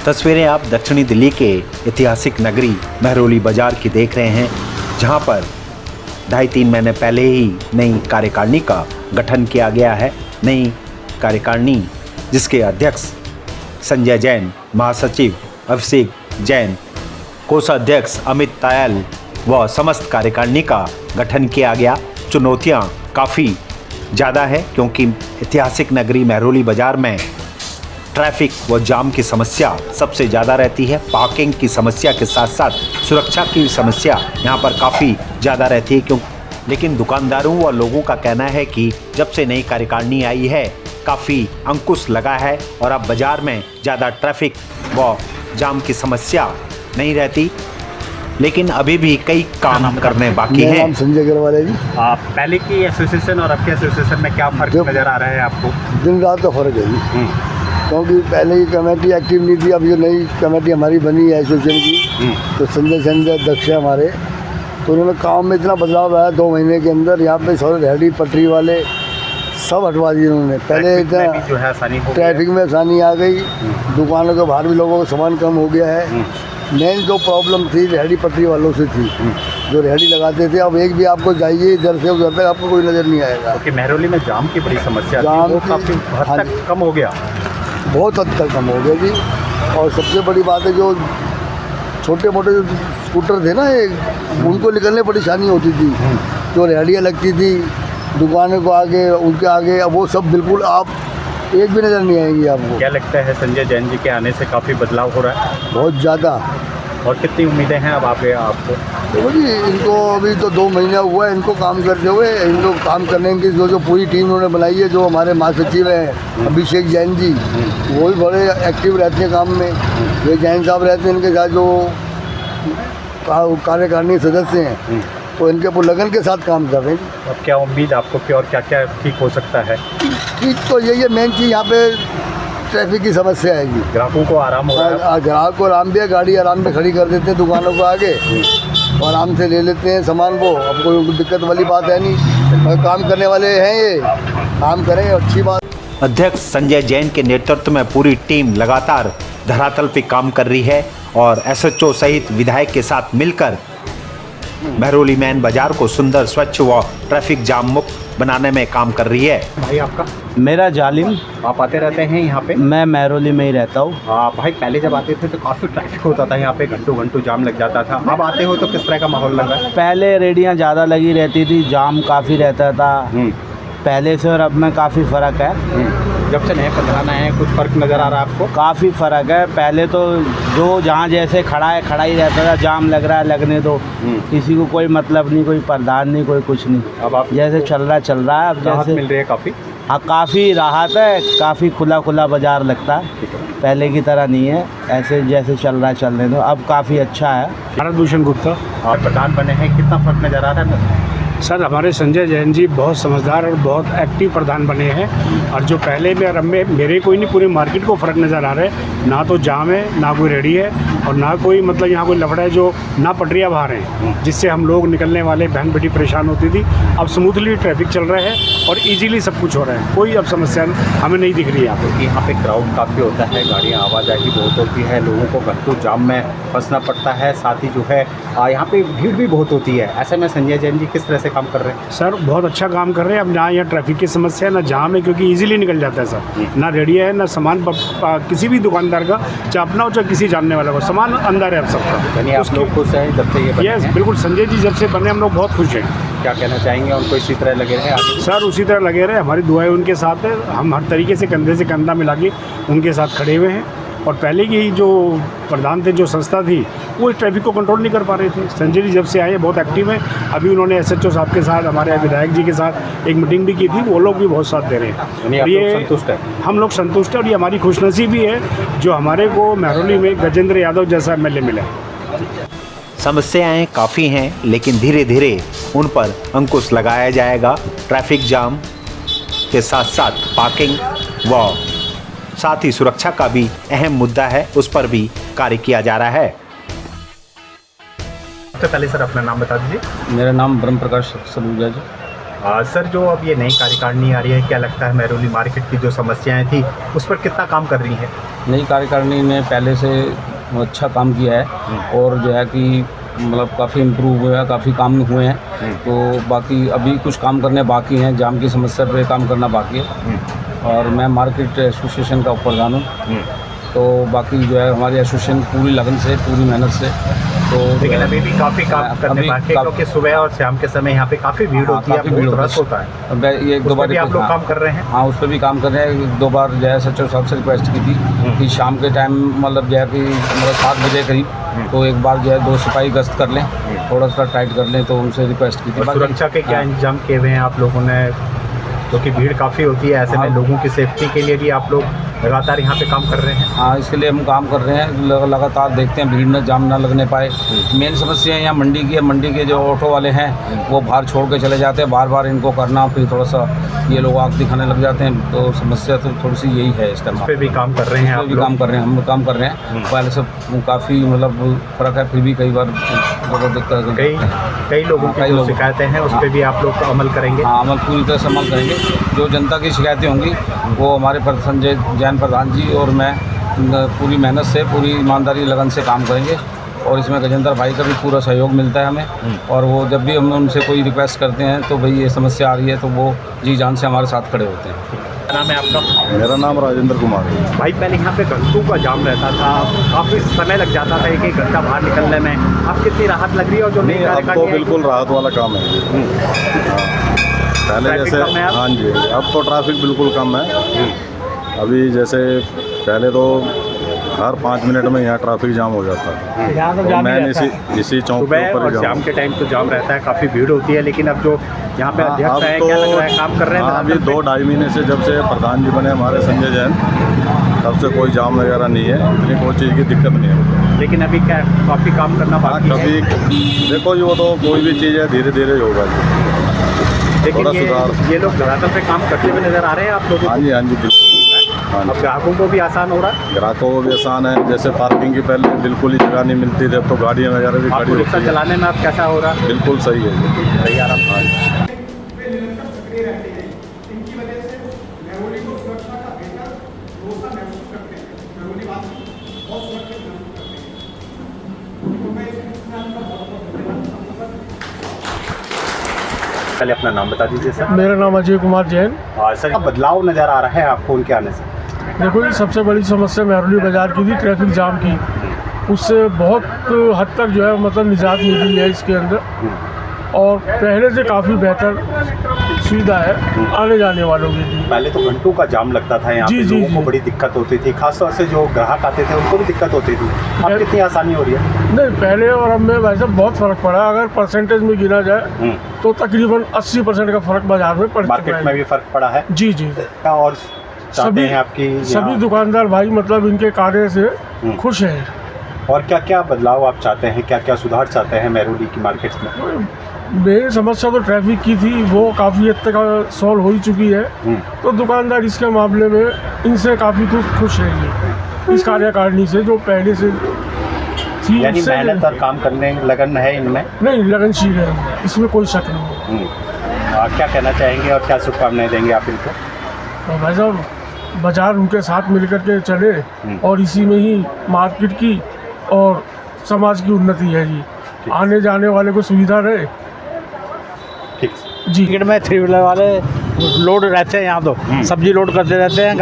तस्वीरें आप दक्षिणी दिल्ली के ऐतिहासिक नगरी महरौली बाजार की देख रहे हैं, जहां पर 2.5-3 महीने पहले ही नई कार्यकारिणी का गठन किया गया है। नई कार्यकारिणी जिसके अध्यक्ष संजय जैन, महासचिव अभिषेक जैन, कोषाध्यक्ष अमित तायल व समस्त कार्यकारिणी का गठन किया गया। चुनौतियां काफ़ी ज़्यादा है क्योंकि ऐतिहासिक नगरी महरौली बाजार में ट्रैफिक व जाम की समस्या सबसे ज़्यादा रहती है। पार्किंग की समस्या के साथ साथ सुरक्षा की समस्या यहाँ पर काफ़ी ज़्यादा रहती है लेकिन दुकानदारों व लोगों का कहना है कि जब से नई कार्यकारिणी आई है काफ़ी अंकुश लगा है और अब बाज़ार में ज़्यादा ट्रैफिक व जाम की समस्या नहीं रहती, लेकिन अभी भी कई काम करने बाकी हैं। नाम संजय अग्रवाल है जी। पहले की एसोसिएशन और अब के एसोसिएशन में क्या फ़र्क नज़र आ रहा है आपको? दिन रात का फ़र्क है जी, क्योंकि पहले की कमेटी एक्टिव नहीं थी। अब जो नई कमेटी हमारी बनी है एसोसिएशन की, तो संजय अध्यक्ष है हमारे, तो उन्होंने काम में इतना बदलाव आया 2 महीने के अंदर। यहाँ पे सारे रेहड़ी पटरी वाले सब हटवा दिए उन्होंने। पहले इतना ट्रैफिक में आसानी आ गई, दुकानों के बाहर भी लोगों का सामान कम हो गया है। मेन जो प्रॉब्लम थी रेहड़ी पटरी वालों से थी, जो रेहड़ी लगाते थे। अब एक भी आपको जाइए इधर से उधर तक आपको कोई नज़र नहीं आएगा, क्योंकि महरौली में जाम की बड़ी समस्या जाम वो काफ़ी हद तक कम हो गया, बहुत हद तक कम हो गया जी। और सबसे बड़ी बात है जो छोटे मोटे जो स्कूटर थे ना, उनको निकलने परेशानी होती थी। जो रेहड़ियाँ लगती थी दुकानों को आगे, उनके आगे, अब वो सब बिल्कुल आप एक भी नज़र नहीं आएंगी आपको। क्या लगता है संजय जैन जी के आने से काफ़ी बदलाव हो रहा है? बहुत ज़्यादा। और कितनी उम्मीदें हैं अब आपको? देखो जी, इनको अभी तो 2 महीना हुआ है इनको काम करते हुए। इनको काम करने की जो पूरी टीम उन्होंने बनाई है, जो हमारे महासचिव हैं अभिषेक जैन जी, वो भी बड़े एक्टिव रहते हैं काम में। ये जैन साहब रहते हैं, इनके साथ जो कार्यकारिणी सदस्य हैं, तो इनके ऊपर लगन के साथ काम कर रहे हैं। अब क्या उम्मीद आपको की और क्या क्या ठीक हो सकता है? ठीक तो यही है, मेन चीज़ यहाँ पे ट्रैफिक की समस्या है जी। ग्राहकों को आराम हो रहा है? ग्राहक को आराम भी है, गाड़ी आराम से खड़ी कर देते हैं दुकानों को आगे और आराम से ले लेते हैं सामान को। अब कोई दिक्कत वाली बात है नहीं, और काम करने वाले हैं, ये काम करें, अच्छी बात। अध्यक्ष संजय जैन के नेतृत्व में पूरी टीम लगातार धरातल पे काम कर रही है और एसएचओ सहित विधायक के साथ मिलकर महरौली मेन बाजार को सुंदर, स्वच्छ व ट्रैफिक जाम मुक्त बनाने में काम कर रही है। भाई आपका? मेरा जालिम। आप आते रहते हैं यहाँ पे? मैं महरौली में ही रहता हूँ। हाँ भाई, पहले जब आते थे तो काफ़ी ट्रैफिक होता था यहाँ पे, घंटों जाम लग जाता था। अब आते हो तो किस तरह का माहौल लग रहा है? पहले रेडियाँ ज़्यादा लगी रहती थी, जाम काफ़ी रहता था पहले से, और अब में काफ़ी फ़र्क है। जब से नए प्रधान आए हैं कुछ फ़र्क नज़र आ रहा है आपको? काफ़ी फ़र्क है। पहले तो जो जहाँ जैसे खड़ा ही रहता था, जाम लग रहा है लगने दो, किसी को कोई मतलब नहीं, कोई प्रधान नहीं, कोई कुछ नहीं। अब आप जैसे चल रहा है। अब राहत जैसे मिल रही है काफ़ी? हाँ, काफ़ी राहत है, काफ़ी खुला बाज़ार लगता है, पहले की तरह नहीं है। ऐसे जैसे चल रहा है चलने दो, अब काफ़ी अच्छा है। भारत भूषण गुप्ता और प्रधान बने हैं, कितना फ़र्क नज़र आ रहा है? सर, हमारे संजय जैन जी बहुत समझदार और बहुत एक्टिव प्रधान बने हैं। और जो पहले में और अब में मेरे कोई नहीं, पूरी मार्केट को फ़र्क नज़र आ रहा है। ना तो जाम है, ना कोई रेडी है, और ना कोई मतलब यहाँ कोई लफड़ा है, जो ना पटरियाँ बाहर हैं, जिससे हम लोग निकलने वाले बहन बेटी परेशान होती थी। अब स्मूथली ट्रैफिक चल रहा है और ईजीली सब कुछ हो रहा है, कोई अब समस्या हमें नहीं दिख रही है। क्योंकि यहाँ पे क्राउड काफ़ी होता है, गाड़ियाँ आवाजाही बहुत होती है, लोगों को घंटों जाम में फंसना पड़ता है, साथ ही जो है यहाँ पे भीड़ भी बहुत होती है। ऐसे में संजय जैन जी किस तरह से काम कर रहे हैं? सर, बहुत अच्छा काम कर रहे हैं। अब ना यहाँ ट्रैफिक की समस्या है, ना जाम है, क्योंकि इजीली निकल जाता है सर। ना रेडिया है, ना सामान किसी भी दुकानदार का, चाहे अपना हो चाहे किसी जानने वाला हो, सामान अंदर है अब सबका। यानी आप लोग खुश हैं जब से ये बने? यस, बिल्कुल। संजय जी जब से बने हम लोग बहुत खुश हैं। क्या कहना चाहेंगे? उनको इसी तरह लगे रहे आगे? सर, उसी तरह लगे रहे, हमारी दुआएं उनके साथ है। हम हर तरीके से कंधे से कंधा मिला के उनके साथ खड़े हुए हैं। और पहले की जो प्रधान थे, जो संस्था थी, वो इस ट्रैफिक को कंट्रोल नहीं कर पा रहे थे। संजय जी जब से आए बहुत एक्टिव हैं। अभी उन्होंने एसएचओ साहब के साथ, हमारे विधायक जी के साथ एक मीटिंग भी की थी, वो लोग भी बहुत साथ दे रहे हैं। ये संतुष्ट है? हम लोग संतुष्ट हैं, और ये हमारी खुशनसीबी है जो हमारे को महरौली में गजेंद्र यादव जैसा एमएलए मिला है। समस्याएं काफ़ी हैं, लेकिन धीरे धीरे उन पर अंकुश लगाया जाएगा। ट्रैफिक जाम के साथ साथ पार्किंग व साथ ही सुरक्षा का भी अहम मुद्दा है, उस पर भी कार्य किया जा रहा है। सबसे पहले सर अपना नाम बता दीजिए। मेरा नाम ब्रह्म प्रकाश सलूजा जी। सर, जो अब ये नई कार्यकारिणी आ रही है, क्या लगता है महरौली मार्केट की जो समस्याएं थी उस पर कितना काम कर रही है? नई कार्यकारिणी ने पहले से अच्छा काम किया है और जो है कि मतलब काफ़ी इम्प्रूव हुआ है, काफ़ी काम हुए हैं। तो बाकी अभी कुछ काम करने बाकी हैं, जाम की समस्या पे काम करना बाकी है। और मैं मार्केट एसोसिएशन का प्रधान हूँ, तो बाकी जो है हमारी एसोसिएशन पूरी लगन से, पूरी मेहनत से, तो लेकिन अभी भी काफ़ी काम करने बाकी है, क्योंकि सुबह और शाम के समय यहाँ पे काफ़ी भीड़ होती है, बहुत रश होता है। ये एक दो बार आप लोग काम कर रहे हैं? हाँ, उस पर भी काम कर रहे हैं। एक दो बार जो है सचिव साहब से रिक्वेस्ट की थी कि शाम के टाइम मतलब जो है कि मतलब 7 बजे करीब तो एक बार जो है 2 सिपाही गश्त कर लें, थोड़ा सा टाइट कर लें, तो उनसे रिक्वेस्ट की थी। सुरक्षा के क्या इंतजाम किए हुए हैं आप लोगों ने, क्योंकि भीड़ काफ़ी होती है, ऐसे में लोगों की सेफ्टी के लिए भी आप लोग लगातार यहाँ पे काम कर रहे हैं? हाँ, इसके लिए हम काम कर रहे हैं, लगातार देखते हैं भीड़ न जाम ना लगने पाए। मेन समस्या यहाँ मंडी की है। मंडी के जो ऑटो वाले हैं वो बाहर छोड़ के चले जाते हैं, बार बार इनको करना, फिर थोड़ा सा ये लोग आग दिखाने लग जाते हैं, तो समस्या तो थोड़ी सी यही है इस टाइम। इस पर भी काम कर रहे हैं आप लोग? काम कर रहे हैं, हम काम कर रहे हैं। पहले से काफ़ी मतलब फ़र्क है, फिर भी कई बार कई लोगों की जो शिकायतें हैं उस पर भी आप लोग अमल करेंगे? हाँ, अमल पूरी तरह से अमल करेंगे। जो जनता की शिकायतें होंगी वो हमारे संजय जैन प्रधान जी और मैं पूरी मेहनत से, पूरी ईमानदारी लगन से काम करेंगे। और इसमें गजेंद्र भाई का भी पूरा सहयोग मिलता है हमें। और वो जब भी हम उनसे कोई रिक्वेस्ट करते हैं तो भाई ये समस्या आ रही है, तो वो जी जान से हमारे साथ खड़े होते हैं। क्या नाम है आपका? मेरा नाम राजेंद्र कुमार है। भाई, पहले यहाँ पे घंटों का जाम रहता था, काफ़ी समय लग जाता था एक एक घंटा बाहर निकलने में। अब कितनी राहत लग रही है? और जो नई अब तो बिल्कुल राहत वाला काम है। पहले जैसे, हाँ जी, अब तो ट्रैफिक बिल्कुल कम है। अभी जैसे पहले तो हर 5 मिनट में यहाँ ट्रैफिक जाम हो जाता है। तो मैं इसी चौक सुबह के ऊपर और शाम के टाइम तो जाम रहता है, काफ़ी भीड़ होती है। लेकिन अब जो यहाँ पे अध्यक्ष है, क्या लग रहा है, काम कर रहे हैं? अभी 2-2.5 महीने से जब से प्रधान जी बने हमारे संजय जैन, तब से कोई जाम वगैरह नहीं है, इतनी कोई चीज़ की दिक्कत नहीं है। लेकिन अभी क्या काफ़ी काम करना बाकी है? कभी देखो, वो तो कोई भी चीज़ है धीरे धीरे होगा। लेकिन ये लोग धरातल पे काम करते हुए नजर आ रहे हैं आप लोगों को? हाँ जी, हाँ जी, बिल्कुल। अब ग्राहकों को भी आसान हो रहा है? ग्राहकों को भी आसान है। जैसे पार्किंग की पहले बिल्कुल ही जगह नहीं मिलती थी, अब तो गाड़ियाँ वगैरह भी खड़ी रिक्शा होती है। चलाने में अब कैसा हो रहा है? बिल्कुल सही है, सही आराम। पहले अपना नाम बता दीजिए सर। मेरा नाम अजय कुमार जैन। सर, बदलाव नज़र आ रहा है आपको उनके आने से? देखो, ये सबसे बड़ी समस्या महरौली बाज़ार की थी, ट्रैफिक जाम की। उससे बहुत हद तक जो है मतलब निजात मिली है इसके अंदर। और पहले से काफ़ी बेहतर सुविधा है आने जाने वालों के लिए। पहले तो घंटों का जाम लगता था यहाँ पे, लोगों को बड़ी दिक्कत होती थी, खासतौर से जो ग्राहक आते थे उनको भी दिक्कत होती थी। अब कितनी आसानी हो रही है? नहीं, पहले और अब में वैसे बहुत फ़र्क पड़ा। अगर परसेंटेज में गिना जाए तो तकरीबन 80% का फ़र्क बाजार में पड़ चुका है। मार्केट में भी फ़र्क पड़ा है? जी जी। और चाहते हैं आपकी सभी दुकानदार भाई मतलब इनके कार्य से खुश हैं। और क्या क्या बदलाव आप चाहते हैं, क्या क्या सुधार चाहते हैं महरौली की मार्केट में? मेरी समस्या तो ट्रैफिक की थी, वो काफ़ी हद तक सॉल्व हो ही चुकी है। तो दुकानदार इसके मामले में इनसे काफ़ी खुश है ये इस कार्यकारिणी से, जो पहले से थी। यानी मेहनत और काम करने लगन है इनमें? नहीं, लगनशील है, इसमें कोई शक नहीं है। क्या कहना चाहेंगे और क्या शुभकामनाएं देंगे आप इनको? तो भाई साहब, बाज़ार उनके साथ मिलकर के चले और इसी में ही मार्केट की और समाज की उन्नति है जी। आने जाने वाले को सुविधा रहे। ठीक जी। मार्केट में 3 व्हीलर वाले लोड रहते हैं, यहाँ तो सब्जी लोड करते रहते हैं,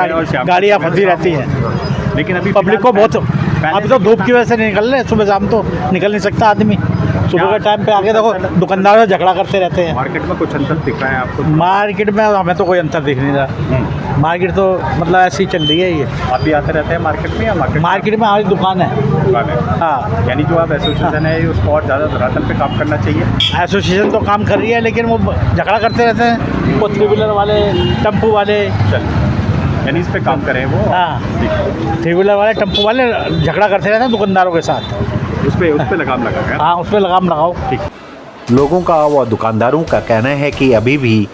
गाड़ियाँ फंसी रहती हैं। लेकिन अभी पब्लिक को बहुत, अभी तो धूप की वजह से नहीं निकल रहे, सुबह शाम तो निकल नहीं सकता आदमी। सुबह के टाइम पे आके देखो दुकानदार झगड़ा करते रहते हैं। मार्केट में कुछ अंतर दिख रहा है आपको? मार्केट में हमें तो कोई अंतर दिख नहीं रहा। मार्केट तो मतलब ऐसी ही चल रही है। ये आप भी आते रहते हैं मार्केट में या मार्केट में हमारी दुकान है? दुकान है। हाँ। यानी जो आप एसोसिएशन है उसको और ज़्यादा धरातल पे काम करना चाहिए? एसोसिएशन तो काम कर रही है, लेकिन वो झगड़ा करते रहते हैं, वो 3 व्हीलर वाले, टेम्पो वाले। यानी इस पे काम करें वो? हाँ, 3 व्हीलर वाले, टेम्पो वाले झगड़ा करते रहते हैं दुकानदारों के साथ। उस पर लगाम लगाओ। हाँ, उस पर लगाम लगाओ। ठीक। लोगों का व दुकानदारों का कहना है कि अभी भी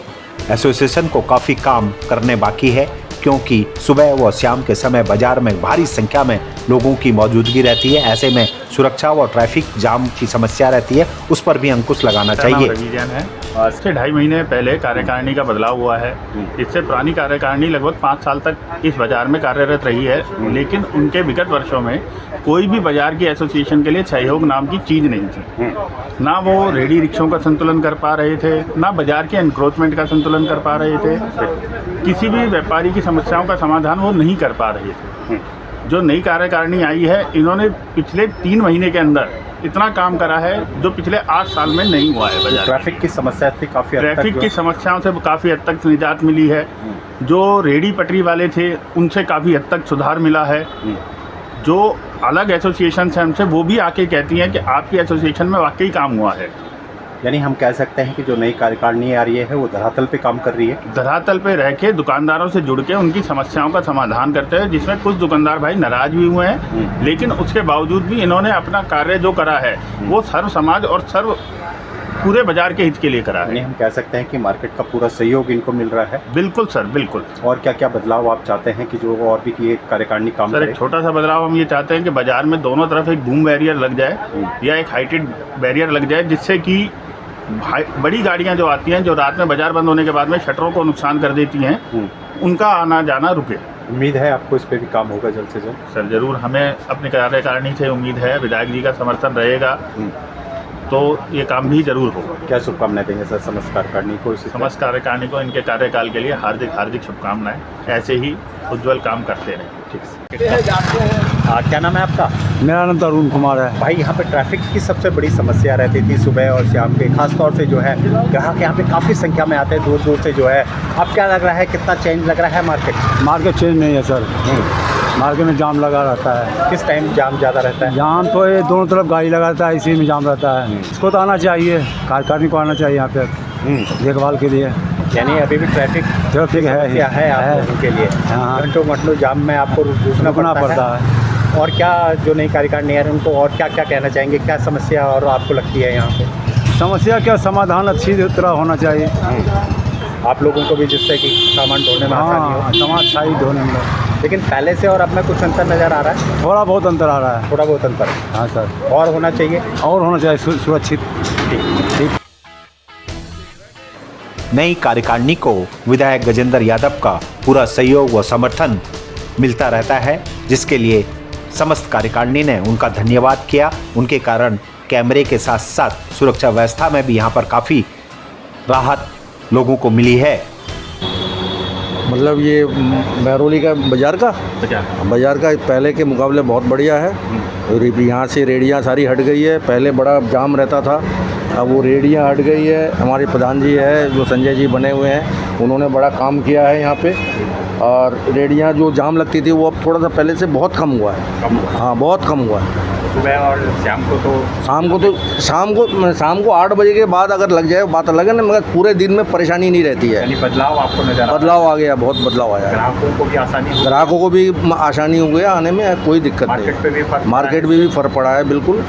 एसोसिएशन को काफ़ी काम करने बाकी है, क्योंकि सुबह व शाम के समय बाजार में भारी संख्या में लोगों की मौजूदगी रहती है। ऐसे में सुरक्षा व ट्रैफिक जाम की समस्या रहती है, उस पर भी अंकुश लगाना चाहिए। रवि जैन है। से 2.5 महीने पहले कार्यकारिणी का बदलाव हुआ है। इससे पुरानी कार्यकारिणी लगभग 5 साल तक इस बाज़ार में कार्यरत रही है, लेकिन उनके विगत वर्षों में कोई भी बाज़ार की एसोसिएशन के लिए सहयोग नाम की चीज़ नहीं थी। ना वो रेडी रिक्शों का संतुलन कर पा रहे थे, ना बाज़ार के एनक्रोचमेंट का संतुलन कर पा रहे थे, किसी भी व्यापारी की समस्याओं का समाधान वो नहीं कर पा रहे थे। जो नई कार्यकारिणी आई है, इन्होंने पिछले 3 महीने के अंदर इतना काम करा है जो पिछले 8 साल में नहीं हुआ है बाजार। ट्रैफिक की समस्या थी काफ़ी हद तक ट्रैफिक की समस्याओं से काफ़ी हद तक निजात मिली है। जो रेडी पटरी वाले थे उनसे काफ़ी हद तक सुधार मिला है। जो अलग एसोसिएशन हैं हमसे, वो भी आके कहती हैं कि आपकी एसोसिएशन में वाकई काम हुआ है। यानी हम कह सकते हैं कि जो नई कार्यकारिणी आ रही है वो धरातल पे काम कर रही है। धरातल पे रह के दुकानदारों से जुड़ के उनकी समस्याओं का समाधान करते हैं, जिसमें कुछ दुकानदार भाई नाराज भी हुए हैं, लेकिन उसके बावजूद भी इन्होंने अपना कार्य जो करा है वो सर्व समाज और सर्व पूरे बाजार के हित के लिए करा यानी है। हम कह सकते हैं कि मार्केट का पूरा सहयोग इनको मिल रहा है। बिल्कुल सर, बिल्कुल। और क्या क्या बदलाव आप चाहते हैं कि जो और भी ये कार्यकारिणी काम सर, करे? एक छोटा सा बदलाव हम ये चाहते हैं कि बाजार में दोनों तरफ एक बूम बैरियर लग जाए या एक हाइटेड बैरियर लग जाए, जिससे कि बड़ी गाड़ियां जो आती हैं, जो रात में बाजार बंद होने के बाद में शटरों को नुकसान कर देती हैं, उनका आना जाना रुके। उम्मीद है आपको इस पे भी काम होगा जल्द से जल्द? सर ज़रूर, हमें अपनी कार्यकारिणी से उम्मीद है, विधायक जी का समर्थन रहेगा तो ये काम भी जरूर होगा। क्या शुभकामनाएं देंगे सर समस्त कार्यकारिणी को? समस्त कार्यकारिणी को इनके कार्यकाल के लिए हार्दिक हार्दिक शुभकामनाएं। ऐसे ही उज्जवल काम करते रहें। ठीक है। क्या नाम है आपका? मेरा नाम तरुण कुमार है। भाई, यहाँ पे ट्रैफिक की सबसे बड़ी समस्या रहती थी सुबह और शाम के, खास तौर से जो है ग्राहक यहाँ पे काफ़ी संख्या में आते हैं दूर दूर से जो है। अब क्या लग रहा है, कितना चेंज लग रहा है मार्केट? मार्केट चेंज नहीं है सर, मार्केट में जाम लगा रहता है। किस टाइम जाम ज़्यादा रहता है? जाम तो ये दोनों तरफ गाड़ी लगा रहता है, इसी में जाम रहता है। इसको तो आना चाहिए, कार्यकारिणी को आना चाहिए यहाँ पे देखभाल के लिए। यानी अभी भी ट्रैफिक है आप लोगों के लिए? हाँ। घंटों घंटों जाम में आपको रुकना पड़ता है। और क्या जो नई कार्यकारिणी है उनको और क्या क्या कहना चाहेंगे, क्या समस्या और आपको लगती है यहाँ पे? समस्या क्या, समाधान अच्छी तरह होना चाहिए आप लोगों को भी, जिससे कि सामान ढोने में आसानी हो। हाँ, सामान सही ढोने में। लेकिन पहले से और अब में कुछ अंतर नज़र आ रहा है? थोड़ा बहुत अंतर आ रहा है। थोड़ा बहुत अंतर? हाँ सर, और होना चाहिए? और होना चाहिए सुरक्षित। ठीक। नई कार्यकारिणी को विधायक गजेंद्र यादव का पूरा सहयोग व समर्थन मिलता रहता है, जिसके लिए समस्त कार्यकारिणी ने उनका धन्यवाद किया। उनके कारण कैमरे के साथ साथ सुरक्षा व्यवस्था में भी यहाँ पर काफ़ी राहत लोगों को मिली है। मतलब ये महरौली का बाज़ार का पहले के मुकाबले बहुत बढ़िया है। और यहाँ से रेडियाँ सारी हट गई है, पहले बड़ा जाम रहता था, अब वो रेडियाँ हट गई है। हमारे प्रधान जी है जो संजय जी बने हुए हैं, उन्होंने बड़ा काम किया है यहाँ पे। और रेडियाँ जो जाम लगती थी वो अब थोड़ा सा पहले से बहुत कम हुआ है। हाँ, बहुत कम हुआ है। सुबह और शाम को 8 बजे के बाद अगर लग जाए बात अलग है ना, मगर पूरे दिन में परेशानी नहीं रहती है। यानी बदलाव आपको नजर बदलाव आ गया, बहुत बदलाव आया है। ग्राहकों को भी आसानी हो गया आने में, कोई दिक्कत नहीं। मार्केट में भी फर्क पड़ा है, बिल्कुल।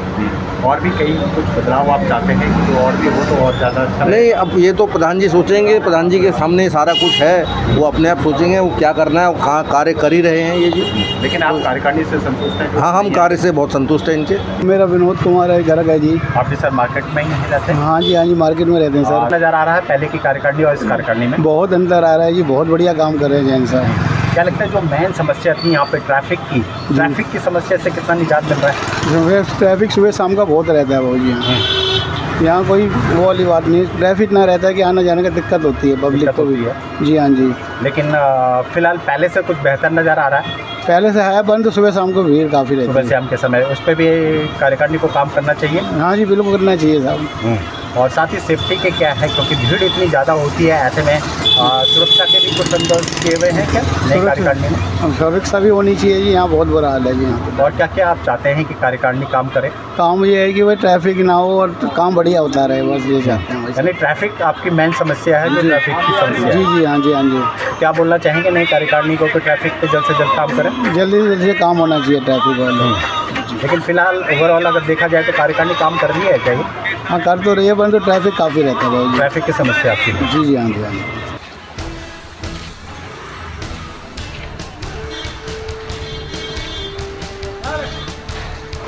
और भी कई कुछ बदलाव आप चाहते हैं कि जो और भी हो तो और ज़्यादा अच्छा नहीं, अब ये तो प्रधान जी सोचेंगे, प्रधान जी के सामने सारा कुछ है, वो अपने आप सोचेंगे वो क्या करना है, वो कहाँ कार्य कर ही रहे हैं ये जी। लेकिन आप कार्यकारिणी से संतुष्ट हैं? हाँ, हम कार्य से बहुत संतुष्ट हैं इनके। मेरा विनोद कुमार है, घर है जी। आप भी सर मार्केट में ही नहीं रहते हैं? हाँ जी, मार्केट में रहते हैं सर। नज़र आ रहा है पहले की कार्यकारिणी और इस कार्यकारिणी में बहुत अंतर आ रहा है जी, बहुत बढ़िया काम कर रहे हैं जैन साहब। क्या लगता है जो मेन समस्या थी यहाँ पे ट्रैफिक की समस्या से कितना निजात मिल रहा है? ट्रैफिक सुबह शाम का बहुत रहता है भाई जी। यहाँ कोई वो वाली बात नहीं, ट्रैफिक ना रहता है कि आने जाने का दिक्कत होती है पब्लिक को भी है जी। हाँ जी, लेकिन फिलहाल पहले से कुछ बेहतर नज़र आ रहा है? पहले से है, परंतु सुबह शाम को भीड़ काफ़ी रहती है। सुबह शाम के समय उस पर भी कार्यकारिणी को काम करना चाहिए? हाँ जी, बिल्कुल करना चाहिए साहब। और साथ ही सेफ्टी के क्या है, क्योंकि भीड़ इतनी ज़्यादा होती है, ऐसे में सुरक्षा के भी कुछ बंदोबस्त किए हुए हैं क्या नई कार्यकारिणी में? सुरक्षा भी होनी चाहिए जी, यहाँ बहुत बुरा हाल है जी यहाँ। और क्या क्या आप चाहते हैं कि कार्यकारिणी काम करे? काम ये है कि भाई ट्रैफिक ना हो और काम बढ़िया होता रहे, बस ये चाहते हैं। यानी ट्रैफिक आपकी मेन समस्या है, जो ट्रैफिक की समस्या जी जी। हाँ जी, हाँ जी। क्या बोलना चाहेंगे नई कार्यकारिणी को कि ट्रैफिक पे जल्द से जल्द काम करें? जल्दी से जल्दी काम होना चाहिए ट्रैफिक वाले। लेकिन फिलहाल ओवरऑल अगर देखा जाए तो कार्यकारिणी काम कर रही है क्या ये? हाँ, कर तो रही है, परंतु ट्रैफिक काफ़ी रहता है भाई। ट्रैफिक की समस्या आपकी? जी जी। हाँ जी, हाँ जी।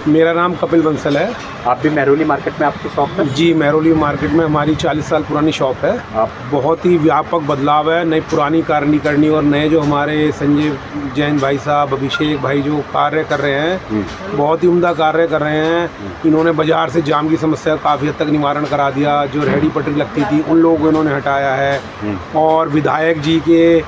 मेरा नाम कपिल बंसल है। आप भी मेहरौली मार्केट में आपकी शॉप है? जी, मेहरौली मार्केट में हमारी 40 साल पुरानी शॉप है। आप बहुत ही व्यापक बदलाव है, नई पुरानी करनी और नए जो हमारे संजय जैन भाई साहब, अभिषेक भाई जो कार्य कर रहे हैं, बहुत ही उम्दा कार्य कर रहे हैं। इन्होंने बाज़ार से जाम की समस्या काफ़ी हद तक निवारण करा दिया। जो रेहड़ी पटरी लगती थी उन लोगों को इन्होंने हटाया है, और विधायक जी के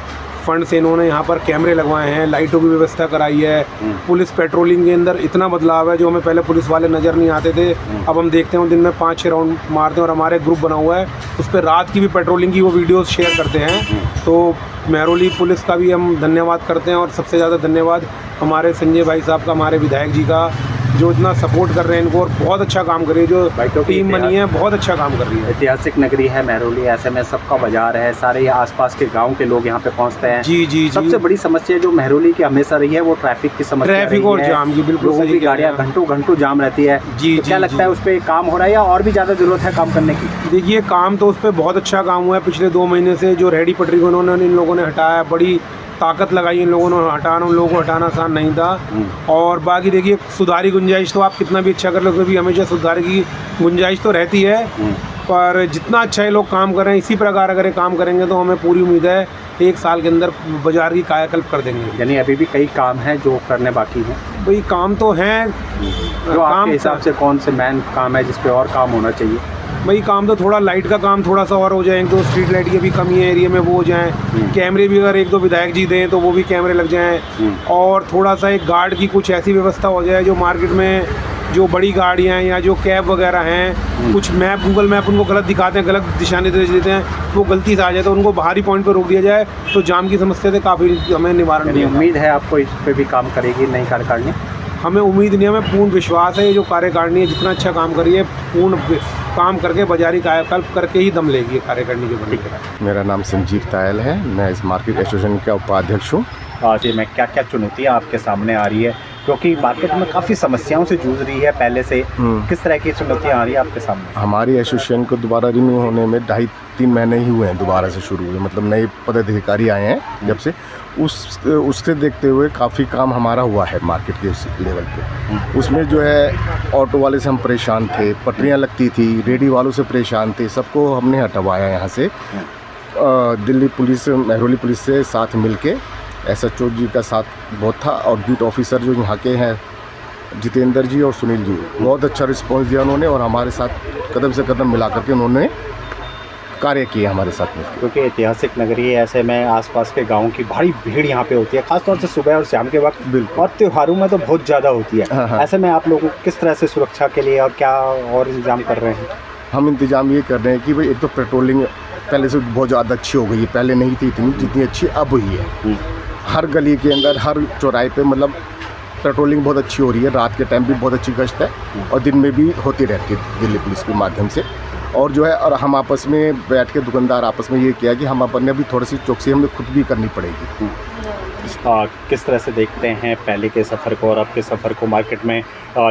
फंड से इन्होंने यहाँ पर कैमरे लगवाए हैं, लाइटों की व्यवस्था कराई है। पुलिस पेट्रोलिंग के अंदर इतना बदलाव है, जो हमें पहले पुलिस वाले नज़र नहीं आते थे, अब हम देखते हैं दिन में 5-6 राउंड मारते हैं। और हमारे ग्रुप बना हुआ है, उस पर रात की भी पेट्रोलिंग की वो वीडियोस शेयर करते हैं। तो मेहरौली पुलिस का भी हम धन्यवाद करते हैं, और सबसे ज़्यादा धन्यवाद हमारे संजय भाई साहब का, हमारे विधायक जी का, जो इतना सपोर्ट कर रहे हैं इनको, और बहुत अच्छा काम कर रही है। जो टीम बनी है बहुत अच्छा काम कर रही है। ऐतिहासिक नगरी है मेहरौली, ऐसे में सबका बाजार है, सारे आसपास के गांव के लोग यहाँ पे पहुँचते हैं। जी। सबसे बड़ी समस्या जो मेहरौली की हमेशा रही है वो ट्रैफिक की समस्या, ट्रैफिक और जाम की, बिल्कुल लोगों की गाड़ियाँ घंटों जाम रहती है। जी, क्या लगता है उस पर काम हो रहा है या और भी ज़्यादा ज़रूरत है काम करने की? देखिए, काम तो उस पर बहुत अच्छा काम हुआ है। पिछले 2 महीने से जो रेहड़ी पटरी को उन्होंने इन लोगों ने हटाया, बड़ी ताकत लगाई इन लोगों ने हटाना, उन लोगों को हटाना आसान नहीं था। और बाकी देखिए, सुधारी गुंजाइश तो आप कितना भी अच्छा कर लो, भी हमेशा सुधार की गुंजाइश तो रहती है, पर जितना अच्छा ये लोग काम कर रहे हैं, इसी प्रकार अगर ये काम करेंगे तो हमें पूरी उम्मीद है 1 साल के अंदर बाजार की कायाकल्प कर देंगे। यानी अभी भी कई काम हैं जो करने बाकी हैं? भाई काम तो हैं, जो आपके हिसाब से कौन से मेन काम है जिस पे और काम होना चाहिए? भाई काम तो थोड़ा लाइट का काम थोड़ा सा और हो जाए, 1-2 स्ट्रीट लाइट की भी कमी है एरिया में, वो हो जाए। कैमरे भी अगर 1-2 विधायक जी दें तो वो भी कैमरे लग जाएं, और थोड़ा सा एक गार्ड की कुछ ऐसी व्यवस्था हो जाए, जो मार्केट में जो बड़ी गाड़ियाँ या जो कैब वगैरह हैं, कुछ मैप, गूगल मैप उनको गलत दिखाते हैं, गलत दिशा निर्देश देते हैं, वो गलती से आ जाए तो उनको बाहरी पॉइंट पर रोक दिया जाए, तो जाम की समस्या से काफ़ी हमें निवारण मिलेगा। उम्मीद है आपको इस पर भी काम करेगी नई कार्यकारिणी? हमें उम्मीद नहीं, हमें पूर्ण विश्वास है ये जो कार्यकारिणी है जितना अच्छा काम करिए, पूर्ण काम करके बाजारी कायाकल्प करके ही दम लेगी कार्यकारिणी के बने। मेरा नाम संजीव तायल है, मैं इस मार्केट एसोसिएशन का उपाध्यक्ष हूँ। आज में क्या क्या चुनौतियाँ आपके सामने आ रही है, क्योंकि मार्केट में काफ़ी समस्याओं से जूझ रही है पहले से, किस तरह की चुनौतियाँ आ रही है आपके सामने? हमारी एसोसिएशन को दोबारा रिन्यू होने में 2.5-3 महीने ही हुए हैं, दोबारा से शुरू हुए, मतलब नए पदाधिकारी आए हैं जब से, उससे देखते हुए काफ़ी काम हमारा हुआ है मार्केट के लेवल पे। उसमें जो है ऑटो वाले से हम परेशान थे, पटरियाँ लगती थी, रेडी वालों से परेशान थे, सबको हमने हटवाया यहाँ से। दिल्ली पुलिस, मेहरौली पुलिस से साथ मिलके SHO जी का साथ बहुत था, और बीट ऑफिसर जो यहाँ के हैं जितेंद्र जी और सुनील जी, बहुत अच्छा रिस्पॉन्स दिया उन्होंने, और हमारे साथ कदम से कदम मिला करके उन्होंने कार्य किए हमारे साथ में। क्योंकि ऐतिहासिक नगरी है, ऐसे में आसपास के गाँव की भारी भीड़ यहाँ पे होती है, खासतौर से सुबह और शाम के वक्त, बिल्कुल, और त्योहारों में तो बहुत ज़्यादा होती है। हाँ। ऐसे में आप लोगों को किस तरह से सुरक्षा के लिए और क्या और इंतजाम कर रहे हैं? हम इंतजाम ये कर रहे हैं कि भाई एक तो पेट्रोलिंग पहले से बहुत ज़्यादा अच्छी हो गई है, पहले नहीं थी इतनी जितनी अच्छी अब हुई है। हर गली के अंदर, हर चौराहे पे मतलब पेट्रोलिंग बहुत अच्छी हो रही है, रात के टाइम भी बहुत अच्छी गश्त है, और दिन में भी होती रहती है दिल्ली पुलिस के माध्यम से। और जो है, और हम आपस में बैठ के दुकानदार आपस में ये किया कि हम अपने भी थोड़ी सी चौकसी हमें खुद भी करनी पड़ेगी। किस तरह से देखते हैं पहले के सफ़र को और अब के सफ़र को मार्केट में?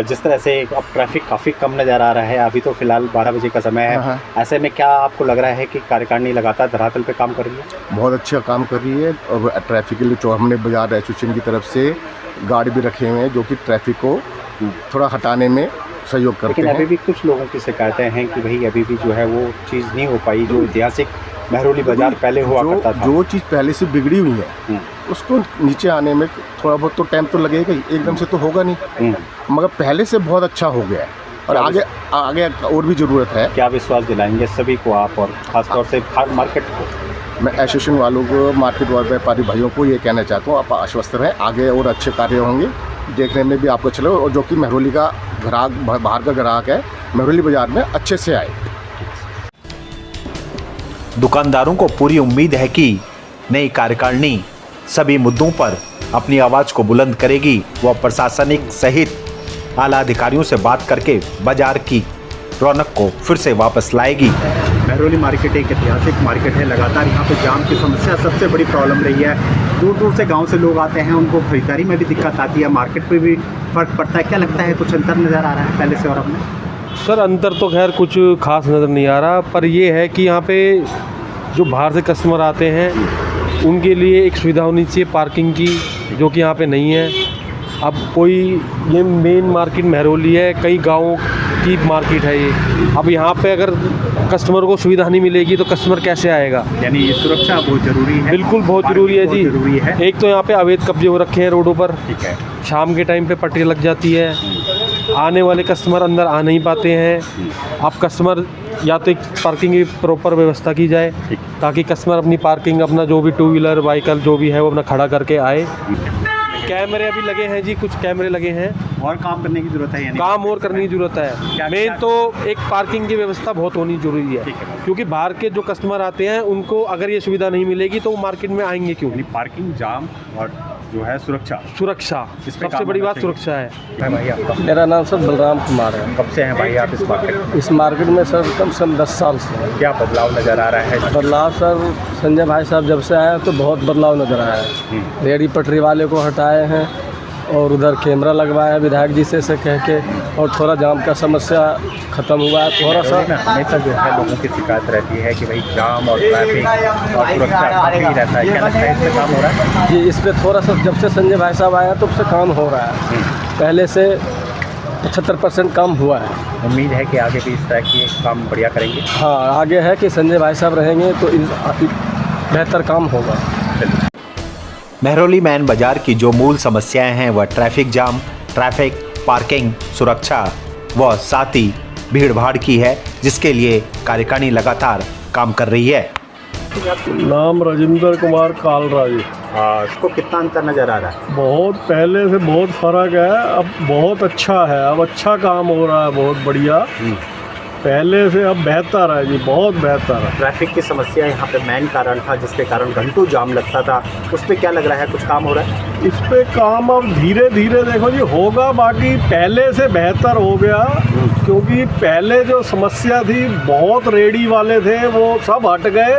जिस तरह से अब ट्रैफिक काफ़ी कम नज़र आ रहा है, अभी तो फ़िलहाल 12 बजे का समय है, ऐसे में क्या आपको लग रहा है कि कार्यकारिणी लगातार धरातल पे काम कर रही है? बहुत अच्छा काम कर रही है, और ट्रैफिक के लिए जो हमने बाजार एसोसिएशन की तरफ से गार्ड भी रखे हुए हैं जो कि ट्रैफिक को थोड़ा हटाने में सहयोग करते हैं। लेकिन अभी भी कुछ लोगों की शिकायतें हैं कि भाई अभी भी जो है वो चीज़ नहीं हो पाई जो ऐतिहासिक मेहरौली बाजार पहले हुआ करता था। जो चीज़ पहले से बिगड़ी हुई है उसको नीचे आने में थोड़ा बहुत तो टाइम तो लगेगा ही, एकदम से तो होगा नहीं, मगर पहले से बहुत अच्छा हो गया है, और आगे और भी ज़रूरत है। क्या विश्वास दिलाएंगे सभी को आप, और ख़ासतौर से मार्केट को? मैं एसोसिएशन वालों को, मार्केट वाले व्यापारी भाइयों को ये कहना चाहता हूँ, आप आश्वस्त रहें, आगे और अच्छे कार्य होंगे, देखने में भी आपको अच्छा लगेगा, और जो कि मेहरौली का ग्राहक, बाहर का ग्राहक है, मेहरौली बाज़ार में अच्छे से आए। दुकानदारों को पूरी उम्मीद है कि नई कार्यकारिणी सभी मुद्दों पर अपनी आवाज़ को बुलंद करेगी, वह प्रशासनिक सहित आला अधिकारियों से बात करके बाजार की रौनक को फिर से वापस लाएगी। मेहरौली मार्केट एक ऐतिहासिक मार्केट है, लगातार यहाँ पे जाम की समस्या सबसे बड़ी प्रॉब्लम रही है। दूर दूर से गांव से लोग आते हैं, उनको खरीदारी में भी दिक्कत आती है, मार्केट पे भी फर्क पड़ता है। क्या लगता है कुछ अंतर नज़र आ रहा है पहले से और अब में? सर अंतर तो खैर कुछ खास नज़र नहीं आ रहा, पर ये है कि यहाँ पे जो बाहर से कस्टमर आते हैं उनके लिए एक सुविधा होनी चाहिए पार्किंग की, जो कि यहाँ पे नहीं है। अब कोई ये मेन मार्केट महरौली है, कई गाँव की मार्केट है ये। अब यहाँ पे अगर कस्टमर को सुविधा नहीं मिलेगी तो कस्टमर कैसे आएगा? यानी सुरक्षा बहुत ज़रूरी है। बिल्कुल बहुत ज़रूरी है जी। ज़रूरी है। एक तो यहाँ पे अवैध कब्जे हो रखे हैं रोडों पर, ठीक है। शाम के टाइम पे पटरी लग जाती है, आने वाले कस्टमर अंदर आ नहीं पाते हैं। अब कस्टमर या तो एक पार्किंग की प्रॉपर व्यवस्था की जाए ताकि कस्टमर अपनी पार्किंग, अपना जो भी टू व्हीलर व्हीकल जो भी है वो अपना खड़ा करके आए। कैमरे अभी लगे हैं जी, कुछ कैमरे लगे हैं, और काम करने की ज़रूरत है, यानी काम और करने की ज़रूरत है। मेन तो एक पार्किंग की व्यवस्था बहुत होनी जरूरी है, क्योंकि बाहर के जो कस्टमर आते हैं उनको अगर ये सुविधा नहीं मिलेगी तो वो मार्केट में आएंगे क्यों? यानी पार्किंग, जाम और जो है सुरक्षा सबसे बड़ी बात सुरक्षा है। भाई आपका? मेरा नाम सर बलराम कुमार है। कब से हैं भाई आप इस मार्केट में? इस मार्केट में सर कम से कम 10 साल से है। क्या बदलाव नज़र आ रहा है? बदलाव सर संजय भाई साहब जब से आए हैं तो बहुत बदलाव नज़र आया है। रेहड़ी पटरी वाले को हटाए हैं और उधर कैमरा लगवाया है विधायक जी से कह के, और थोड़ा जाम का समस्या ख़त्म हुआ है थोड़ा सा। हमेशा जो है लोगों की शिकायत रहती है कि भाई जाम और ट्रैफिक और सुरक्षा काफ़ी रहता है, क्या लगता है इस पर काम हो रहा है? जी इस पर थोड़ा सा जब से संजय भाई साहब आया तब से काम हो रहा है, पहले से 75% काम हुआ है। उम्मीद है कि आगे भी इस तरह की काम बढ़िया करेंगे। हाँ आगे है कि संजय भाई साहब रहेंगे तो बेहतर काम होगा। महरौली मैन बाजार की जो मूल समस्याएं हैं वह ट्रैफिक जाम, ट्रैफिक, पार्किंग, सुरक्षा व साथ ही भीड़ भाड़ की है, जिसके लिए कार्यकारिणी लगातार काम कर रही है। नाम राजेंद्र कुमार कालराज। इसको कितना अंतर नज़र आ रहा है? बहुत पहले से बहुत फ़र्क है, अब बहुत अच्छा है, अब अच्छा काम हो रहा है, बहुत बढ़िया। पहले से अब बेहतर है जी, बहुत बेहतर है। ट्रैफिक की समस्या यहाँ पे मेन कारण था जिसके कारण घंटों जाम लगता था, उस पर क्या लग रहा है, कुछ काम हो रहा है? इस पे काम अब धीरे धीरे देखो जी होगा, बाकी पहले से बेहतर हो गया, क्योंकि पहले जो समस्या थी बहुत रेडी वाले थे वो सब हट गए।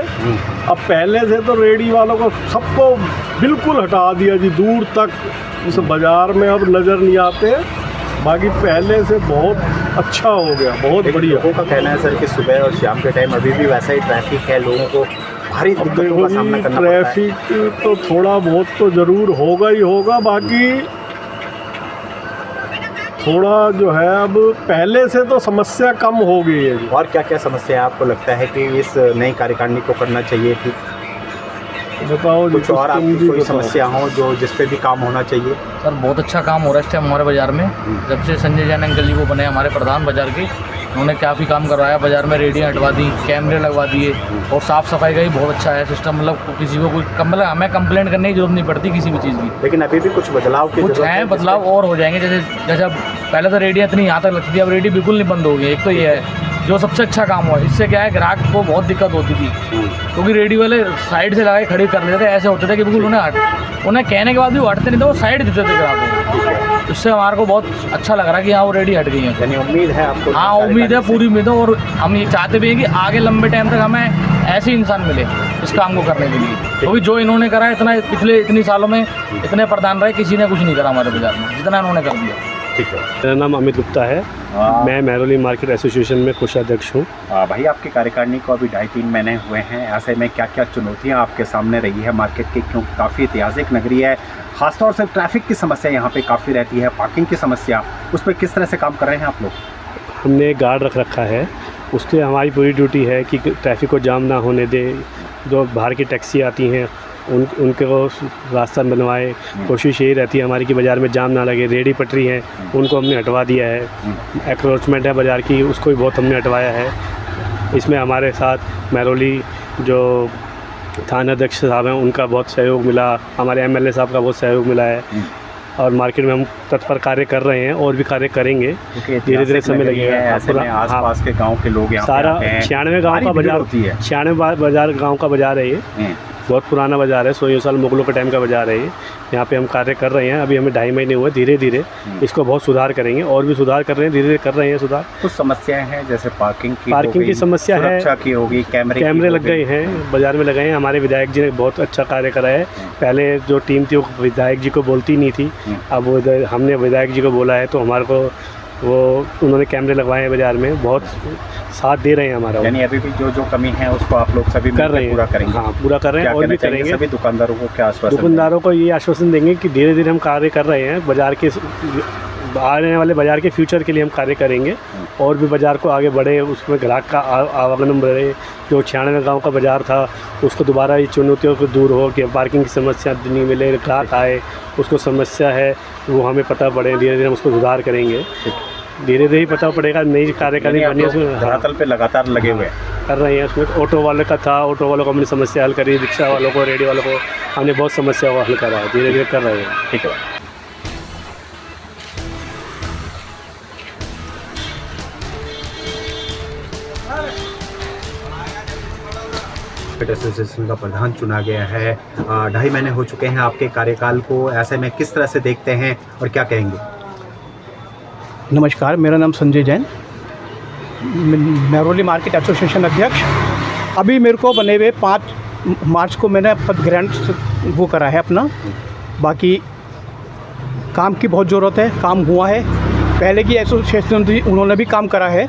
अब पहले से तो रेडी वालों को सबको बिल्कुल हटा दिया जी, दूर तक इस बाज़ार में अब नज़र नहीं आते। बाकी पहले से बहुत अच्छा हो गया, बहुत बढ़िया। लोगों का कहना है सर कि सुबह और शाम के टाइम अभी भी वैसा ही ट्रैफिक है, लोगों को भारी दिक्कतों का सामना करना पड़ता है। ट्रैफिक तो थोड़ा बहुत तो ज़रूर होगा ही होगा, बाकी थोड़ा जो है अब पहले से तो समस्या कम हो गई है जी। और क्या क्या समस्या आपको लगता है कि इस नई कार्यकारिणी को करना चाहिए थी? बताओ कुछ और आपकी कोई समस्या हो जो जिस पे भी काम होना चाहिए? सर बहुत अच्छा काम हो रहा है इस टाइम हमारे बाज़ार में। जब से संजय जैन अंकल जी वो बने हमारे प्रधान बाज़ार के, उन्होंने काफ़ी काम करवाया, बाज़ार में रेडियाँ हटवा दी, कैमरे लगवा दिए, और साफ़ सफाई का भी बहुत अच्छा है सिस्टम। मतलब किसी को कोई मतलब हमें कंप्लेंट करने की जरूरत नहीं पड़ती किसी भी चीज़ की। लेकिन अभी भी कुछ बदलाव की कुछ है, बदलाव और हो जाएंगे। जैसे अब पहले तो रेडियाँ इतनी यहाँ तक लगती थी, अब रेडी बिल्कुल नहीं बंद हो गई। एक तो ये है जो सबसे अच्छा काम हुआ, इससे क्या है ग्राहक को बहुत दिक्कत होती थी, क्योंकि रेडी वाले साइड से लगा के खड़ी कर लेते थे। ऐसे होते थे कि बिल्कुल उन्हें कहने के बाद भी वो हटते नहीं थे, वो साइड देते थे ग्राहकों को। इससे हमारे को बहुत अच्छा लग रहा है कि हाँ वो रेडी हट गई है। यानी उम्मीद है आपको? हाँ उम्मीद है, पूरी उम्मीद है, और हम ये चाहते भी हैं कि आगे लंबे टाइम तक हमें ऐसे इंसान मिले इस काम को करने के लिए, क्योंकि जो इन्होंने करा इतना पिछले इतनी सालों में इतने प्रधान रहे, किसी ने कुछ नहीं करा हमारे बाजार में जितना इन्होंने कर दिया। ठीक है। मेरा नाम अमित गुप्ता है, मैं महरौली मार्केट एसोसिएशन में कोषाध्यक्ष हूँ। भाई आपकी कार्यकारिणी को अभी 2.5-3 महीने हुए हैं, ऐसे में क्या क्या चुनौतियाँ आपके सामने रही है मार्केट की? क्योंकि काफ़ी ऐतिहासिक नगरी है, खासतौर से ट्रैफिक की समस्या यहाँ पे काफ़ी रहती है, पार्किंग की समस्या, उस पर किस तरह से काम कर रहे हैं आप लोग? हमने गार्ड रख रखा है, उससे हमारी पूरी ड्यूटी है कि ट्रैफिक को जाम ना होने दे। जो बाहर की टैक्सी आती हैं उनको रास्ता बनवाए, कोशिश यही रहती है हमारी कि बाज़ार में जाम ना लगे। रेडी पटरी हैं उनको हमने हटवा दिया है, एक्रोचमेंट है बाज़ार की उसको भी बहुत हमने हटवाया है। इसमें हमारे साथ महरौली जो थानाध्यक्ष साहब हैं उनका बहुत सहयोग मिला, हमारे MLA साहब का बहुत सहयोग मिला है, और मार्केट में हम तत्पर कार्य कर रहे हैं और भी कार्य करेंगे, धीरे धीरे समय लगेगा। आसपास के गांव के लोग यहाँ सारा 96 गाँव का बाजार, 96 बाजार गाँव का बाजार है ये, बहुत पुराना बाज़ार है, 100 साल मुगलों के टाइम का बाज़ार है ये। यहाँ पे हम कार्य कर रहे हैं, अभी हमें 2.5 महीने हुए, धीरे धीरे इसको बहुत सुधार करेंगे, और भी सुधार कर रहे हैं, धीरे धीरे कर रहे हैं सुधार। कुछ समस्याएं हैं जैसे पार्किंग की समस्या है, सुरक्षा की होगी, कैमरे लग गए हैं बाज़ार में लगाए हैं। हमारे विधायक जी ने बहुत अच्छा कार्य करा है, पहले जो टीम थी वो विधायक जी को बोलती नहीं थी, अब हमने विधायक जी को बोला है तो हमारे को वो उन्होंने कैमरे लगवाए हैं बाज़ार में, बहुत साथ दे रहे हैं हमारा। यानी अभी भी जो कमी है उसको आप लोग सभी कर रहे हैं, पूरा करेंगे? हाँ पूरा कर रहे हैं, और भी करेंगे। सभी दुकानदारों को क्या आश्वासन? दुकानदारों को ये आश्वासन देंगे कि धीरे धीरे हम कार्य कर रहे हैं, बाज़ार के आने वाले बाज़ार के फ्यूचर के लिए हम कार्य करेंगे, और भी बाज़ार को आगे बढ़े, उसमें ग्राहक का आवागमन बढ़े। जो 96 गाँव का बाज़ार था उसको दोबारा ये चुनौतियों को दूर हो कि पार्किंग की समस्या नहीं मिले, ग्राहक आए, उसको समस्या है वो हमें पता पड़े, धीरे धीरे हम उसको सुधार करेंगे। धीरे धीरे ही पता पड़ेगा, नई कार्यकारिणी बनी है उसमें। धरातल पे लगातार लगे हुए कर रहे हैं उसमें। ऑटो वाले का था, ऑटो वालों को हमने समस्या हल करी, रिक्शा वालों को, रेडी वालों को हमने बहुत समस्या को हल करा है, धीरे धीरे कर रहे हैं। ठीक है। एसोसिएशन का प्रधान चुना गया है, 2.5 महीने हो चुके हैं आपके कार्यकाल को, ऐसे में किस तरह से देखते हैं और क्या कहेंगे? नमस्कार, मेरा नाम संजय जैन, महरौली मार्केट एसोसिएशन अध्यक्ष। अभी मेरे को बने हुए 5 मार्च को मैंने पद ग्रहण वो करा है अपना। बाकी काम की बहुत ज़रूरत है, काम हुआ है। पहले की एसोसिएशन थी उन्होंने भी काम करा है,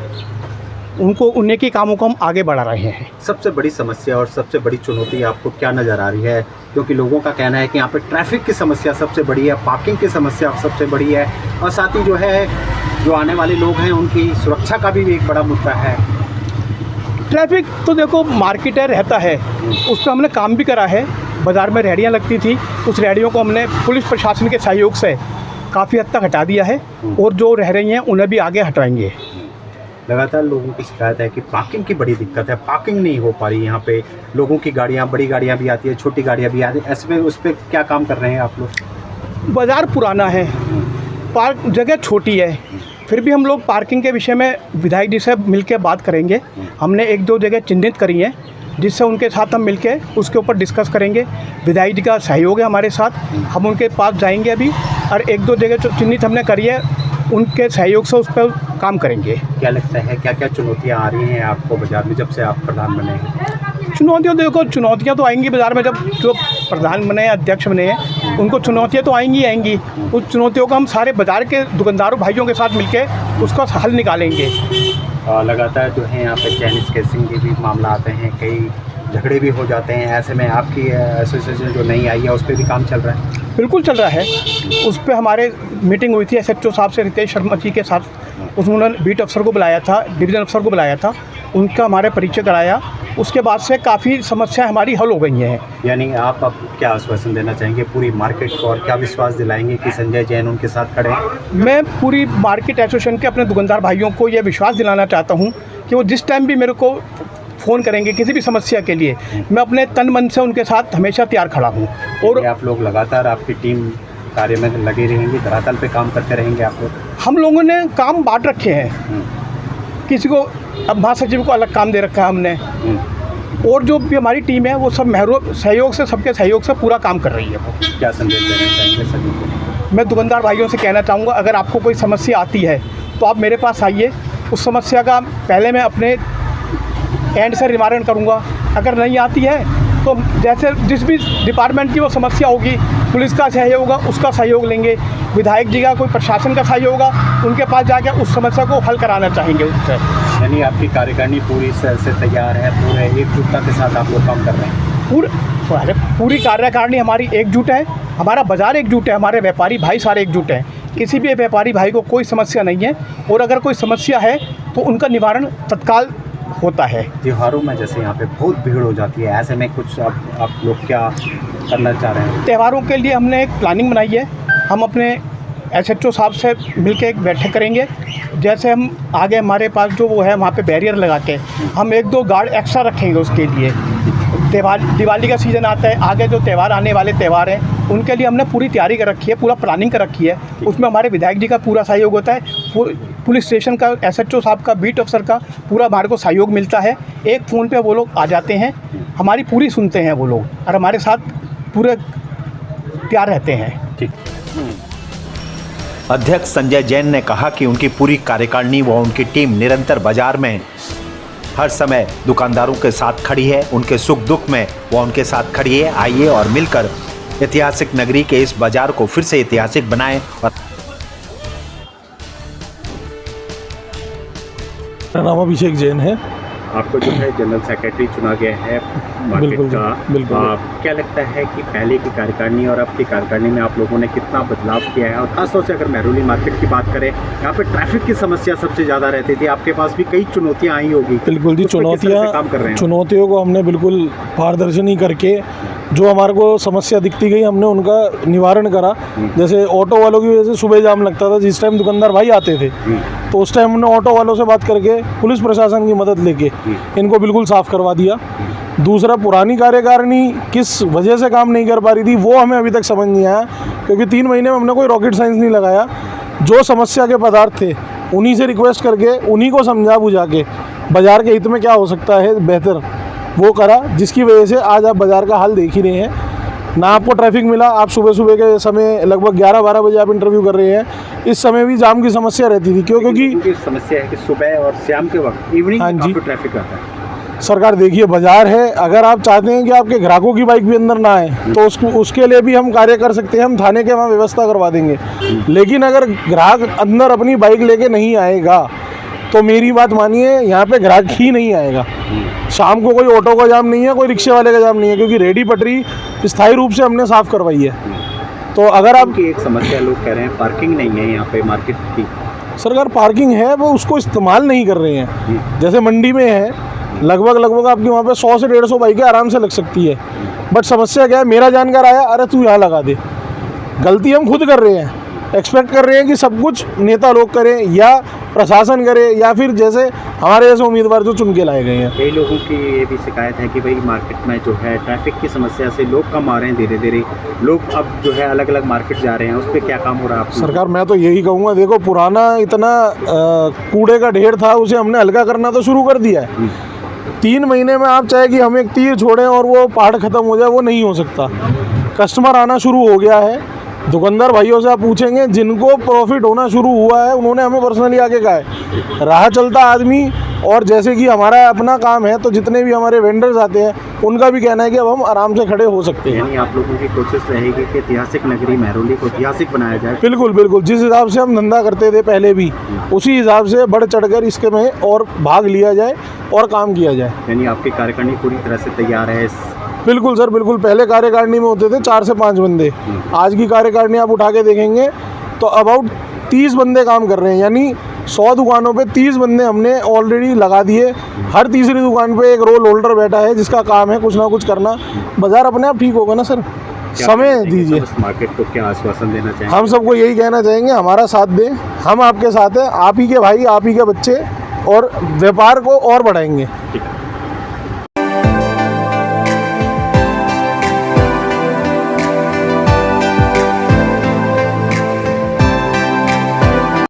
उनको उन्हीं के कामों को हम आगे बढ़ा रहे हैं। सबसे बड़ी समस्या और सबसे बड़ी चुनौती आपको क्या नज़र आ रही है? क्योंकि लोगों का कहना है कि यहाँ पे ट्रैफिक की समस्या सबसे बड़ी है, पार्किंग की समस्या सबसे बड़ी है, और साथ ही जो है जो आने वाले लोग हैं उनकी सुरक्षा का भी एक बड़ा मुद्दा है। ट्रैफिक तो देखो मार्केट है, रहता है, उस पर हमने काम भी करा है। बाज़ार में रेहड़ियाँ लगती थी, उस रेहड़ियों को हमने पुलिस प्रशासन के सहयोग से काफ़ी हद तक हटा दिया है, और जो रह रही हैं उन्हें भी आगे हटवाएंगे। लगातार लोगों की शिकायत है कि पार्किंग की बड़ी दिक्कत है, पार्किंग नहीं हो पा रही यहाँ पे, लोगों की गाड़ियाँ, बड़ी गाड़ियाँ भी आती है, छोटी गाड़ियाँ भी आती है, ऐसे में उस पर क्या काम कर रहे हैं आप लोग? बाज़ार पुराना है, पार्क जगह छोटी है, फिर भी हम लोग पार्किंग के विषय में विधायक जी से मिलकर बात करेंगे। हमने 1-2 जगह चिन्हित करी हैं, जिससे उनके साथ हम मिलके उसके ऊपर डिस्कस करेंगे। विधायक जी का सहयोग है हमारे साथ, हम उनके पास जाएंगे अभी, और 1-2 जगह चिन्हित हमने करी है, उनके सहयोग से उस पर काम करेंगे। क्या लगता है क्या क्या चुनौतियाँ आ रही हैं आपको बाज़ार में जब से आप प्रधान बने हैं? चुनौतियाँ तो आएंगी बाज़ार में, जब जो प्रधान बने हैं, अध्यक्ष बने हैं, उनको चुनौतियाँ तो आएंगी। उस चुनौतियों को हम सारे बाज़ार के दुकानदारों भाइयों के साथ मिलकर उसका हल निकालेंगे। लगातार जो है यहाँ पे चाइनीज़ केसिंग के भी मामला आते हैं, कई झगड़े भी हो जाते हैं, ऐसे में आपकी एसोसिएशन जो नई आई है उस पर भी काम चल रहा है? बिल्कुल चल रहा है, उस पर हमारे मीटिंग हुई थी SHO साहब से, रितेश शर्मा जी के साथ। उसमें उन्होंने बीट अफसर को बुलाया था, डिवीज़न अफसर को बुलाया था, उनका हमारे परिचय कराया। उसके बाद से काफ़ी समस्याएं हमारी हल हो गई हैं। यानी आप अब क्या आश्वासन देना चाहेंगे पूरी मार्केट को, और क्या विश्वास दिलाएंगे कि संजय जैन उनके साथ खड़े हैं? मैं पूरी मार्केट एसोसिएशन के अपने दुकानदार भाइयों को ये विश्वास दिलाना चाहता हूँ कि वो जिस टाइम भी मेरे को फ़ोन करेंगे किसी भी समस्या के लिए, मैं अपने तन मन से उनके साथ हमेशा तैयार खड़ा हूँ। और आप लोग लगातार आपकी टीम कार्य में लगे रहेंगी, धरातल पे काम करते रहेंगे आप लोग? हम लोगों ने काम बांट रखे हैं, किसी को अब महासचिव को अलग काम दे रखा है हमने, और जो भी हमारी टीम है वो सब सहयोग से, सबके सहयोग से पूरा काम कर रही है। वो क्या संदेश देना चाहेंगे सभी को? मैं दुकानदार भाइयों से कहना चाहूँगा, अगर आपको कोई समस्या आती है तो आप मेरे पास आइए, उस समस्या का पहले मैं अपने एंड से निवारण करूँगा। अगर नहीं आती है तो जैसे जिस भी डिपार्टमेंट की वो समस्या होगी, पुलिस का सहयोग होगा उसका सहयोग लेंगे, विधायक जी का कोई प्रशासन का सहयोग होगा, उनके पास जाकर उस समस्या को हल कराना चाहेंगे उससे। यानी आपकी कार्यकारिणी पूरी तरह से तैयार है, पूरे एकजुटता के साथ आप लोग काम कर रहे हैं? पूरी कार्यकारिणी हमारी एकजुट है, हमारा बाज़ार एकजुट है, हमारे व्यापारी भाई सारे एकजुट हैं, किसी भी व्यापारी भाई को कोई समस्या नहीं है, और अगर कोई समस्या है तो उनका निवारण तत्काल होता है। त्योहारों में जैसे यहाँ पे बहुत भीड़ हो जाती है, ऐसे में कुछ आप लोग क्या करना चाह रहे हैं? त्योहारों के लिए हमने एक प्लानिंग बनाई है, हम अपने SHO साहब से मिलकर एक बैठक करेंगे। जैसे हम आगे हमारे पास जो वो है वहाँ पे बैरियर लगा के हम 1-2 गार्ड एक्स्ट्रा रखेंगे उसके लिए। दिवाली का सीज़न आता है, आगे जो त्यौहार आने वाले त्यौहार हैं उनके लिए हमने पूरी तैयारी कर रखी है, पूरा प्लानिंग कर रखी है। उसमें हमारे विधायक जी का पूरा सहयोग होता है, पुलिस स्टेशन का, SHO साहब का, बीट अफसर का पूरा हमारे को सहयोग मिलता है। एक फ़ोन पे वो लोग आ जाते हैं, हमारी पूरी सुनते हैं वो लोग, और हमारे साथ पूरे तैयार रहते हैं। ठीक। अध्यक्ष संजय जैन ने कहा कि उनकी पूरी कार्यकारिणी व उनकी टीम निरंतर बाजार में हर समय दुकानदारों के साथ खड़ी है, उनके सुख दुख में वो उनके साथ खड़ी है। आइए और मिलकर ऐतिहासिक नगरी के इस बाजार को फिर से ऐतिहासिक बनाएं और मेरा नाम अभिषेक जैन है। आपको जो है जनरल सेक्रेटरी चुना गया है मार्केट का। बिल्कुल। क्या लगता है कि पहले की कार्यकारिणी और अब की कार्यकारिणी में आप लोगों ने कितना बदलाव किया है? और खासतौर से अगर महरौली मार्केट की बात करें, यहाँ पे ट्रैफिक की समस्या सबसे ज़्यादा रहती थी, आपके पास भी कई चुनौतियाँ आई होगी। बिल्कुल जी, चुनौतियों को हमने बिल्कुल पारदर्शी करके जो हमारे को समस्या दिखती गई हमने उनका निवारण करा। जैसे ऑटो वालों की वजह से सुबह जाम लगता था, जिस टाइम दुकानदार भाई आते थे तो उस टाइम हमने ऑटो वालों से बात करके पुलिस प्रशासन की मदद लेके इनको बिल्कुल साफ़ करवा दिया। दूसरा, पुरानी कार्यकारिणी किस वजह से काम नहीं कर पा रही थी वो हमें अभी तक समझ नहीं आया, क्योंकि 3 महीने में हमने कोई रॉकेट साइंस नहीं लगाया। जो समस्या के पदार्थ थे उन्हीं से रिक्वेस्ट करके उन्हीं को समझा बुझा के बाज़ार के हित में क्या हो सकता है बेहतर वो करा, जिसकी वजह से आज आप बाज़ार का हाल देख ही रहे हैं। ना आपको ट्रैफिक मिला, आप सुबह के समय लगभग 11-12 बजे आप इंटरव्यू कर रहे हैं, इस समय भी जाम की समस्या रहती थी। क्योंकि समस्या है कि सुबह और शाम के वक्त इवनिंग में काफ़ी ट्रैफिक आता है। सरकार देखिए, बाज़ार है, अगर आप चाहते हैं कि आपके ग्राहकों की बाइक भी अंदर ना आए तो उसके लिए भी हम कार्य कर सकते हैं, हम थाने के वहाँ व्यवस्था करवा देंगे। लेकिन अगर ग्राहक अंदर अपनी बाइक लेके नहीं आएगा तो मेरी बात मानिए, यहाँ पे ग्राहक ही नहीं आएगा। शाम को कोई ऑटो का जाम नहीं है, कोई रिक्शे वाले का जाम नहीं है, क्योंकि रेडी पटरी स्थायी रूप से हमने साफ़ करवाई है। तो अगर आपकी एक समस्या लोग कह रहे हैं पार्किंग नहीं है यहाँ पे मार्केट की। सरकार पार्किंग है, वो उसको इस्तेमाल नहीं कर रहे हैं। जैसे मंडी में है, लगभग आपकी वहाँ पे 100 से 150 बाइकें आराम से लग सकती है। बट समस्या क्या है, मेरा जानकार आया, अरे तू यहाँ लगा दे। गलती हम खुद कर रहे हैं, एक्सपेक्ट कर रहे हैं कि सब कुछ नेता लोग करें या प्रशासन करे या फिर जैसे हमारे जैसे उम्मीदवार जो चुन के लाए गए हैं। कई लोगों की ये भी शिकायत है कि भाई मार्केट में जो है ट्रैफिक की समस्या से लोग कम आ रहे हैं, धीरे धीरे लोग अब जो है अलग अलग मार्केट जा रहे हैं, उस पर क्या काम हो रहा है आपको? सरकार, मैं तो यही कहूँगा, देखो पुराना इतना कूड़े का ढेर था, उसे हमने हल्का करना तो शुरू कर दिया है। 3 महीने में आप चाहे कि हम एक तीर छोड़ें और वो पहाड़ ख़त्म हो जाए, वो नहीं हो सकता। कस्टमर आना शुरू हो गया है। दुकानदार भाइयों से आप पूछेंगे, जिनको प्रॉफिट होना शुरू हुआ है उन्होंने हमें पर्सनली आके कहा है। राह चलता आदमी, और जैसे कि हमारा अपना काम है तो जितने भी हमारे वेंडर्स आते हैं उनका भी कहना है कि अब हम आराम से खड़े हो सकते हैं। यानी आप लोगों की कोशिश रहेगी कि ऐतिहासिक नगरी महरौली को ऐतिहासिक बनाया जाए। बिल्कुल, जिस हिसाब से हम धंधा करते थे पहले भी, उसी हिसाब से बढ़ चढ़कर इसके में और भाग लिया जाए और काम किया जाए। यानी आपकी कार्यकारिणी पूरी तरह से तैयार है? बिल्कुल सर, बिल्कुल। पहले कार्यकारिणी में होते थे 4 से 5 बंदे, आज की कार्यकारिणी आप उठा के देखेंगे तो अबाउट 30 बंदे काम कर रहे हैं। यानी 100 दुकानों पे 30 बंदे हमने ऑलरेडी लगा दिए। हर तीसरी दुकान पे एक रोल होल्डर बैठा है जिसका काम है कुछ ना कुछ करना। बाज़ार अपने आप ठीक होगा ना सर, समय दीजिए। मार्केट को क्या आश्वासन देना चाहिए? हम सबको यही कहना चाहेंगे, हमारा साथ दें, हम आपके साथ हैं। आप ही के भाई, आप ही के बच्चे, और व्यापार को और बढ़ाएंगे।